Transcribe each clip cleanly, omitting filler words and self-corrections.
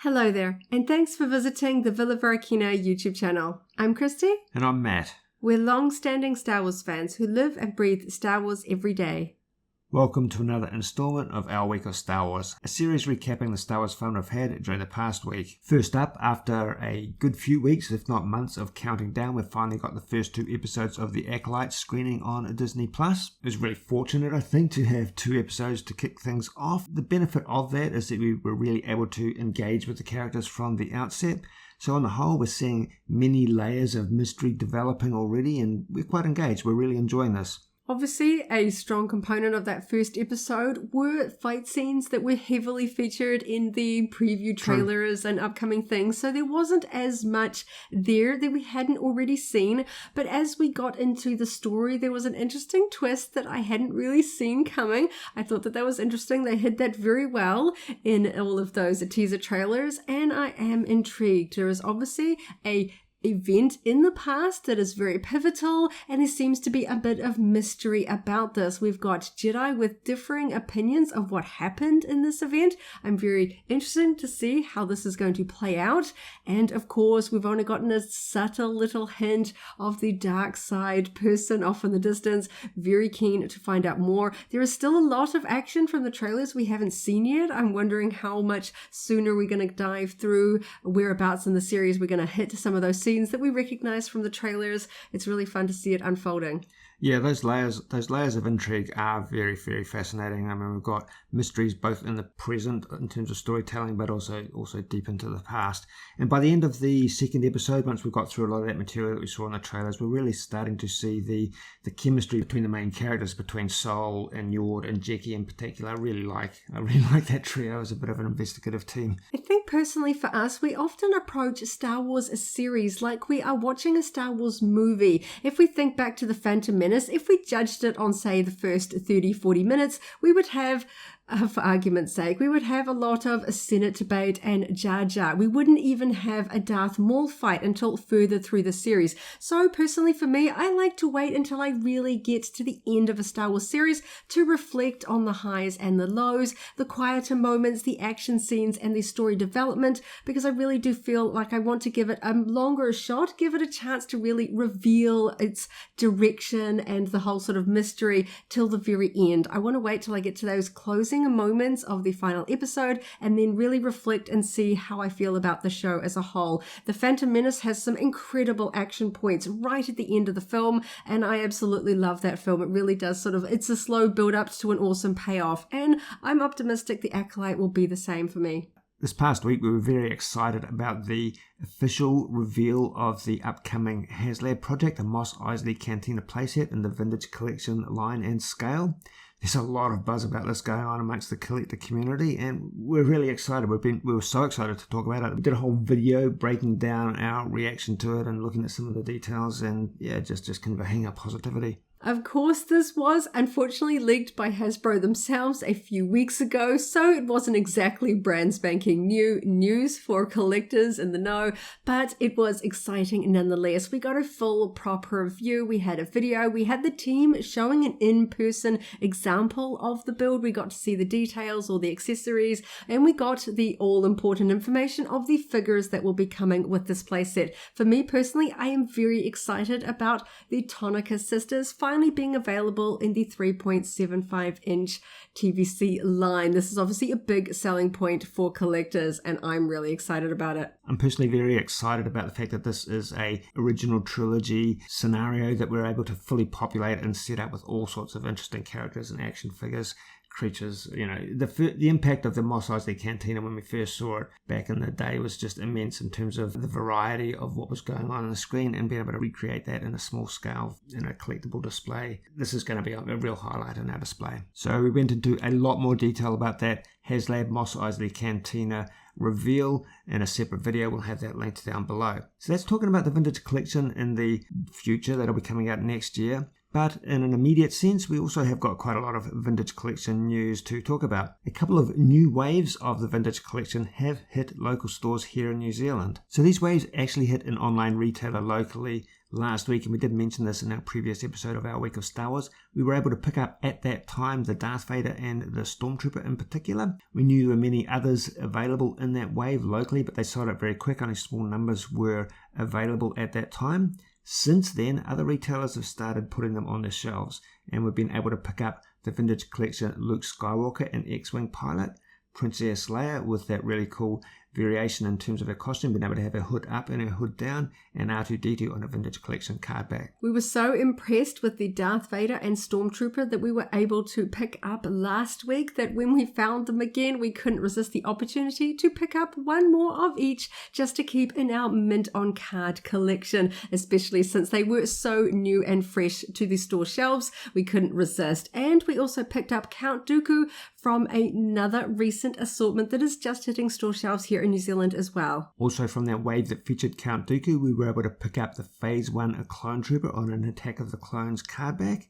Hello there, and thanks for visiting the Villa Varykino YouTube channel. I'm Kristy. And I'm Matt. We're long-standing Star Wars fans who live and breathe Star Wars every day. Welcome to another installment of our week of Star Wars, a series recapping the Star Wars fun we've had during the past week. First up, after a good few weeks, if not months, of counting down, we've finally got the first 2 episodes of the Acolyte screening on Disney+. It was really fortunate, I think, to have 2 episodes to kick things off. The benefit of that is that we were really able to engage with the characters from the outset. So on the whole, we're seeing many layers of mystery developing already, and we're quite engaged. We're really enjoying this. Obviously, a strong component of that first episode were fight scenes that were heavily featured in the preview trailers and upcoming things. So there wasn't as much there that we hadn't already seen. But as we got into the story, there was an interesting twist that I hadn't really seen coming. I thought that was interesting. They hid that very well in all of those teaser trailers, and I am intrigued. There is obviously a event in the past that is very pivotal, and there seems to be a bit of mystery about this. We've got Jedi with differing opinions of what happened in this event. I'm very interested to see how this is going to play out, and of course we've only gotten a subtle little hint of the dark side person off in the distance. Very keen to find out more. There is still a lot of action from the trailers we haven't seen yet. I'm wondering how much sooner we're going to dive through, whereabouts in the series we're going to hit some of those scenes that we recognize from the trailers. It's really fun to see it unfolding. Yeah, those layers of intrigue are very, very fascinating. I mean, we've got mysteries both in the present in terms of storytelling, but also deep into the past. And by the end of the second episode, once we've got through a lot of that material that we saw in the trailers, we're really starting to see the chemistry between the main characters, between Sol and Yord and Jackie in particular. I really like that trio as a bit of an investigative team. I think personally for us, we often approach Star Wars as series like we are watching a Star Wars movie. If we think back to The Phantom Menace, if we judged it on, say, the first 30-40 minutes, we would have, for argument's sake, we would have a lot of Senate debate and Jar Jar. We wouldn't even have a Darth Maul fight until further through the series. So personally for me, I like to wait until I really get to the end of a Star Wars series to reflect on the highs and the lows, the quieter moments, the action scenes, and the story development, because I really do feel like I want to give it a longer shot, give it a chance to really reveal its direction and the whole sort of mystery till the very end. I want to wait till I get to those closing moments of the final episode and then really reflect and see how I feel about the show as a whole. The Phantom Menace has some incredible action points right at the end of the film, and I absolutely love that film. It really does it's a slow build up to an awesome payoff, and I'm optimistic the Acolyte will be the same for me. This past week, we were very excited about the official reveal of the upcoming HasLab project, a Mos Eisley Cantina playset in the Vintage Collection line and scale. There's a lot of buzz about this going on amongst the collector community, and we're really excited. We were so excited to talk about it. We did a whole video breaking down our reaction to it and looking at some of the details, and yeah, just conveying our positivity. Of course, this was unfortunately leaked by Hasbro themselves a few weeks ago, so it wasn't exactly brand spanking new news for collectors in the know, but it was exciting nonetheless. We got a full proper review, we had a video, we had the team showing an in-person example of the build, we got to see the details, all the accessories, and we got the all-important information of the figures that will be coming with this playset. For me personally, I am very excited about the Tonica sisters finally being available in the 3.75-inch TVC line. This is obviously a big selling point for collectors, and I'm really excited about it. I'm personally very excited about the fact that this is a original trilogy scenario that we're able to fully populate and set up with all sorts of interesting characters and action figures, creatures. You know, the impact of the Mos Eisley Cantina when we first saw it back in the day was just immense in terms of the variety of what was going on the screen, and being able to recreate that in a small scale in a collectible display. This is going to be a real highlight in our display. So we went into a lot more detail about that HasLab Mos Eisley Cantina reveal in a separate video. We'll have that linked down below. So that's talking about the Vintage Collection in the future that'll be coming out next year. But in an immediate sense, we also have got quite a lot of Vintage Collection news to talk about. A couple of new waves of the Vintage Collection have hit local stores here in New Zealand. So these waves actually hit an online retailer locally last week, and we did mention this in our previous episode of our Week of Star Wars, we were able to pick up at that time the Darth Vader and the Stormtrooper in particular. We knew there were many others available in that wave locally, but they sold out very quick. Only small numbers were available at that time. Since then, other retailers have started putting them on their shelves, and we've been able to pick up the Vintage Collection Luke Skywalker and X-Wing pilot, Princess Leia with that really cool variation in terms of her costume, being able to have her hood up and her hood down, and R2-D2 on a Vintage Collection card back. We were so impressed with the Darth Vader and Stormtrooper that we were able to pick up last week that when we found them again, we couldn't resist the opportunity to pick up one more of each just to keep in our mint on card collection, especially since they were so new and fresh to the store shelves. We couldn't resist. And we also picked up Count Dooku from another recent assortment that is just hitting store shelves here in New Zealand as well. Also from that wave that featured Count Dooku, we were able to pick up the Phase 1 A Clone Trooper on an Attack of the Clones card back,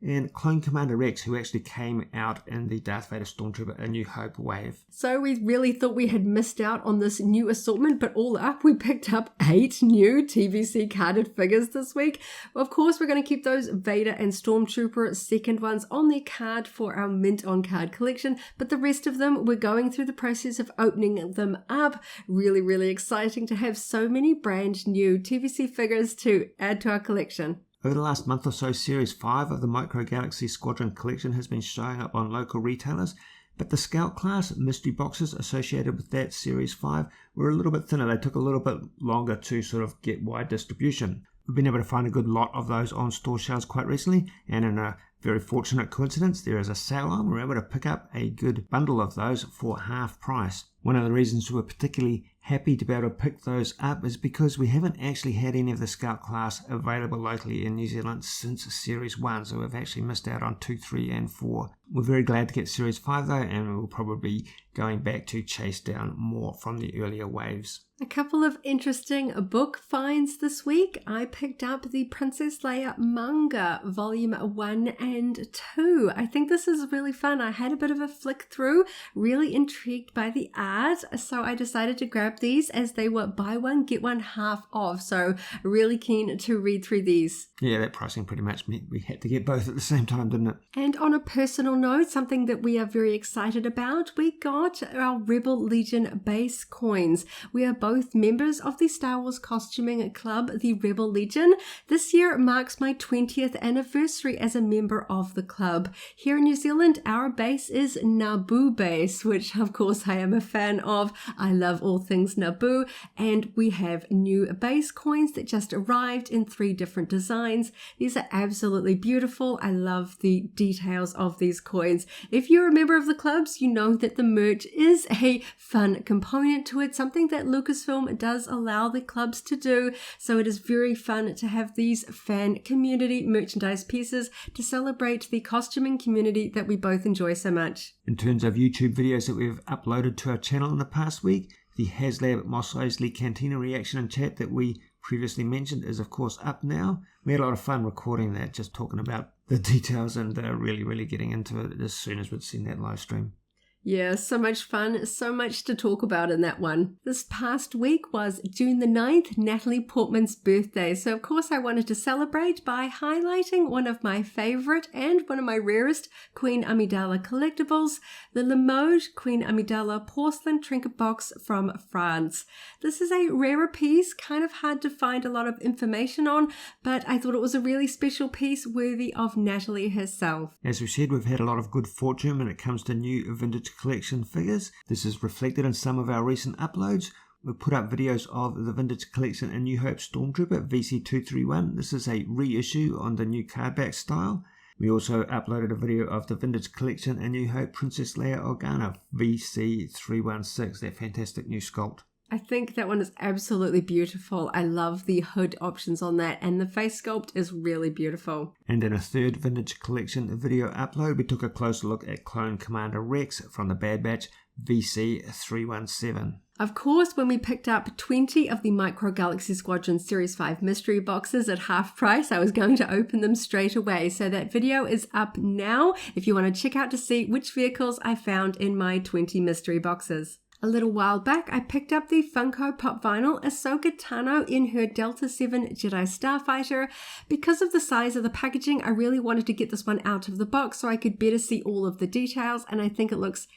and Clone Commander Rex, who actually came out in the Darth Vader Stormtrooper A New Hope wave. So we really thought we had missed out on this new assortment, but all up, we picked up 8 new TVC carded figures this week. Of course, we're going to keep those Vader and Stormtrooper second ones on the card for our mint on card collection, but the rest of them, we're going through the process of opening them up. Really, really exciting to have so many brand new TVC figures to add to our collection. Over the last month or so, Series 5 of the Micro Galaxy Squadron collection has been showing up on local retailers, but the Scout class mystery boxes associated with that Series 5 were a little bit thinner. They took a little bit longer to sort of get wide distribution. We've been able to find a good lot of those on store shelves quite recently, and in a very fortunate coincidence, there is a sale on. We're able to pick up a good bundle of those for half price. One of the reasons we're particularly happy to be able to pick those up is because we haven't actually had any of the Scout class available locally in New Zealand since Series 1, so we've actually missed out on 2, 3 and 4. We're very glad to get Series 5 though, and we'll probably be going back to chase down more from the earlier waves. A couple of interesting book finds this week. I picked up the Princess Leia manga, volume 1 and 2. I think this is really fun. I had a bit of a flick through, really intrigued by the art, so I decided to grab these as they were buy one, get one half off. So really keen to read through these. Yeah, that pricing pretty much meant we had to get both at the same time, didn't it? And on a personal note, something that we are very excited about, we got our Rebel Legion base coins. We are both members of the Star Wars costuming club, the Rebel Legion. This year marks my 20th anniversary as a member of the club. Here in New Zealand, our base is Naboo base, which of course I am a fan of. I love all things Naboo, and we have new base coins that just arrived in 3 different designs. These are absolutely beautiful. I love the details of these coins. If you're a member of the clubs, you know that the merch is a fun component to it, something that Lucasfilm does allow the clubs to do. So it is very fun to have these fan community merchandise pieces to celebrate the costuming community that we both enjoy so much. In terms of YouTube videos that we've uploaded to our channel in the past week, the HasLab Mos Eisley Cantina reaction and chat that we previously mentioned is of course up now. We had a lot of fun recording that, just talking about the details and really getting into it as soon as we'd seen that live stream. Yeah, so much fun, so much to talk about in that one. This past week was June the 9th, Natalie Portman's birthday. So of course I wanted to celebrate by highlighting one of my favorite and one of my rarest Queen Amidala collectibles, the Limoges Queen Amidala porcelain trinket box from France. This is a rarer piece, kind of hard to find a lot of information on, but I thought it was a really special piece worthy of Natalie herself. As we said, we've had a lot of good fortune when it comes to new vintage collection figures. This is reflected in some of our recent uploads. We've put up videos of the Vintage Collection A New Hope Stormtrooper VC231. This is a reissue on the new cardback style. We also uploaded a video of the Vintage Collection A New Hope Princess Leia Organa VC316, that fantastic new sculpt. I think that one is absolutely beautiful. I love the hood options on that, and the face sculpt is really beautiful. And in a third Vintage Collection video upload, we took a closer look at Clone Commander Rex from the Bad Batch VC317. Of course, when we picked up 20 of the Micro Galaxy Squadron Series 5 mystery boxes at half price, I was going to open them straight away. So that video is up now if you want to check out to see which vehicles I found in my 20 mystery boxes. A little while back, I picked up the Funko Pop Vinyl Ahsoka Tano in her Delta 7 Jedi Starfighter. Because of the size of the packaging, I really wanted to get this one out of the box so I could better see all of the details, and I think it looks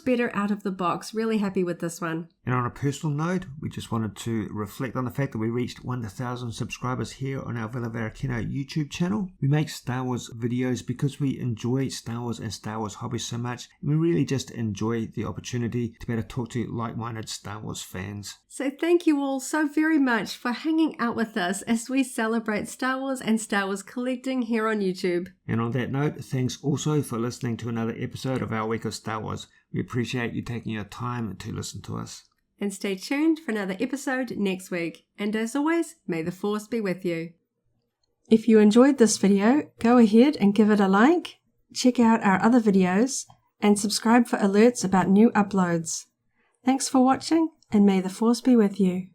better out of the box. Really happy with this one. And on a personal note, we just wanted to reflect on the fact that we reached 1,000 subscribers here on our Villa Varykino YouTube channel. We make Star Wars videos because we enjoy Star Wars and Star Wars hobbies so much, and we really just enjoy the opportunity to be able to talk to like-minded Star Wars fans. So thank you all so very much for hanging out with us as we celebrate Star Wars and Star Wars collecting here on YouTube. And on that note, thanks also for listening to another episode of our Week of Star Wars. We appreciate you taking your time to listen to us. And stay tuned for another episode next week. And as always, may the Force be with you. If you enjoyed this video, go ahead and give it a like, check out our other videos, and subscribe for alerts about new uploads. Thanks for watching, and may the Force be with you.